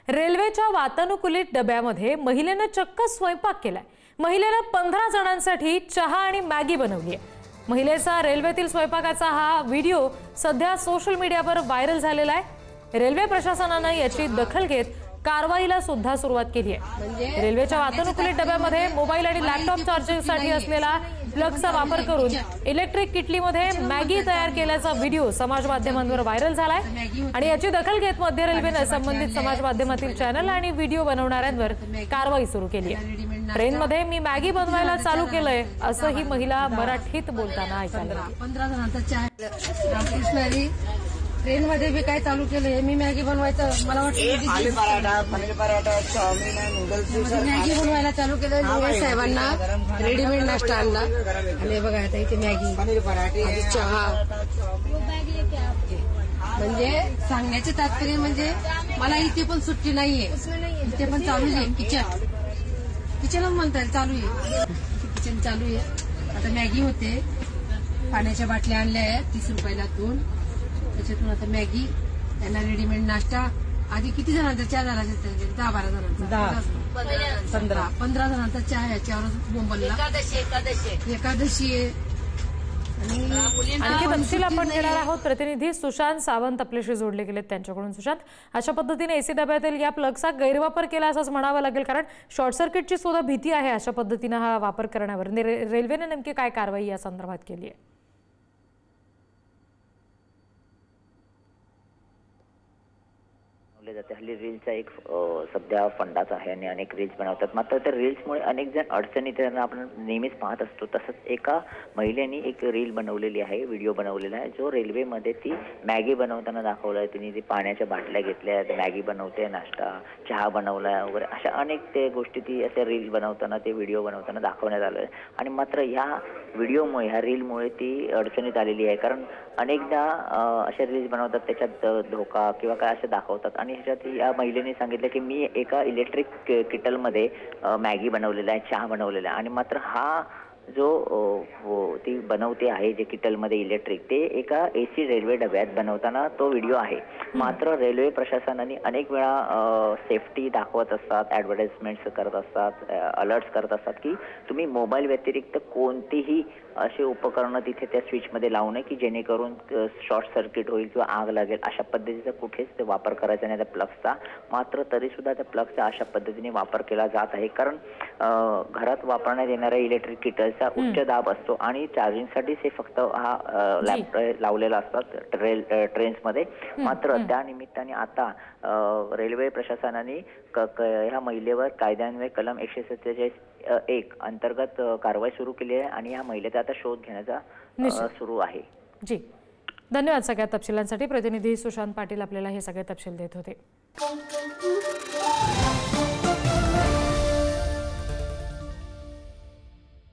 रेल्वेच्या वातानुकूलित डब्यामध्ये महिलेनं चक्क स्वयंपाक केलाय। महिलेनं 15 जणांसाठी चहा आणि मॅगी बनवली आहे। महिलेचा रेल्वेतील स्वयंपाकाचा हा व्हिडिओ सध्या सोशल मीडियावर व्हायरल झालेला आहे। रेल्वे प्रशासनानं याची दखल घेत कारवाईला सुद्धा सुरुवात केली आहे। रेल्वेच्या वातानुकूलित डब्यामध्ये मोबाईल आणि लॅपटॉप चार्जिंगसाठी असलेला प्लगचा वापर करून इलेक्ट्रिक किटलीमध्ये मॅगी तयार केल्याचा व्हिडिओ समाज माध्यमांवर व्हायरल झालाय आणि याची दखल घेत मध्य रेल्वेने संबंधित समाज माध्यमातील चॅनल आणि व्हिडिओ बनवणाऱ्यांवर कारवाई सुरू केली आहे। ट्रेनमध्ये मी मॅगी बनवायला चालू केलंय असं ही महिला मराठीत बोलताना ऐकायला 15 जणांचा चहा ट्रेन मध्ये भी काय चालू केलंय। मी मॅगी बनवायचं मला वाटतं paneer paratha chowmein noodles Maggi बनवायला चालू केलं। साहेबांना रेडीमेड नाश्ता आणला आणि बघा आता इथे मॅगी पनीर पराठे चहा म्हणजे सांगण्याचे तात्पर्य म्हणजे मला इथे पण सुट्टी नाहीये। इथे पण चालू आहे किचन म्हणता येईल चालू आहे किचन चालू आहे। आता मॅगी होते पाण्याच्या बाटल्या आणल्या आहेत 30 रुपयाला 2 त्याच्यातून आता मॅगी त्यांना रेडीमेड नाश्ता। आधी किती जणांचा चहा झाला 10-12 जणांचा 15 जणांचा चहा याच्यावर बोंबलला एकादशी आहे। आणखी तपशील आपण घेणार आहोत। प्रतिनिधी सुशांत सावंत आपल्याशी जोडले गेलेत त्यांच्याकडून। सुशांत, अशा पद्धतीने एसी डब्यातील या प्लगचा गैरवापर केला असंच म्हणावं लागेल, कारण शॉर्ट सर्किटची सुद्धा भीती आहे अशा पद्धतीने हा वापर करण्यावर। रेल्वेने नेमकी काय कारवाई या संदर्भात केली आहे? जाते हल्ली रील्सचा एक सध्या फंडाच आहे आणि अनेक रील्स बनवतात। मात्र त्या रील्समुळे अनेक जण अडचणीत आपण नेहमीच पाहत असतो। तसंच एका महिलेने एक रील बनवलेली आहे, व्हिडिओ बनवलेला आहे, जो रेल्वेमध्ये ती मॅगी बनवताना दाखवला आहे। तिने ती पाण्याच्या बाटल्या घेतल्या, मॅगी बनवते, नाश्ता चहा बनवला वगैरे अशा अनेक ते गोष्टी ती अशा रील बनवताना ते व्हिडिओ बनवताना दाखवण्यात आलं आहे। आणि मात्र ह्या व्हिडिओमुळे ह्या रीलमुळे ती अडचणीत आलेली आहे, कारण अनेकदा अशा रील्स बनवतात त्याच्यात धोका किंवा काय असे दाखवतात। आणि ह्याच्यात या महिलेने सांगितलं की मी एका इलेक्ट्रिक किटलमध्ये मॅगी बनवलेला आहे, चहा बनवलेला आहे। आणि मात्र हा जो ती बनवते आहे जे किटलमध्ये इलेक्ट्रिक, ते एका एसी रेल्वे डब्यात बनवताना तो व्हिडिओ आहे। मात्र रेल्वे प्रशासनाने अनेक वेळा सेफ्टी दाखवत असतात, ॲडव्हर्टाइजमेंट्स करत असतात, अलर्ट्स करत असतात की तुम्ही मोबाईल व्यतिरिक्त कोणतीही असे उपकरणं तिथे त्या स्विचमध्ये लावू नये की जेणेकरून शॉर्ट सर्किट होईल किंवा आग लागेल। अशा पद्धतीचा कुठेच ते वापर करायचा नाही त्या प्लगचा। मात्र तरीसुद्धा त्या प्लगचा अशा पद्धतीने वापर केला जात आहे, कारण घरात वापरण्यात येणाऱ्या इलेक्ट्रिक किटलचा उच्च दाब असतो आणि चार्जिंगसाठीच हे फक्त हा लॅपटॉप लावलेला असतात ट्रेन्समध्ये। मात्र त्या निमित्ताने आता रेल्वे प्रशासनाने ह्या महिलेवर कायद्यान्वये कलम 147(1) अंतर्गत कारवाई सुरू केली आहे आणि या महिलेचा आता शोध घेण्याचा सुरू आहे। जी, धन्यवाद सगळ्या तपशिलांसाठी। प्रतिनिधी सुशांत पाटील आपल्याला हे सगळे तपशील देत होते।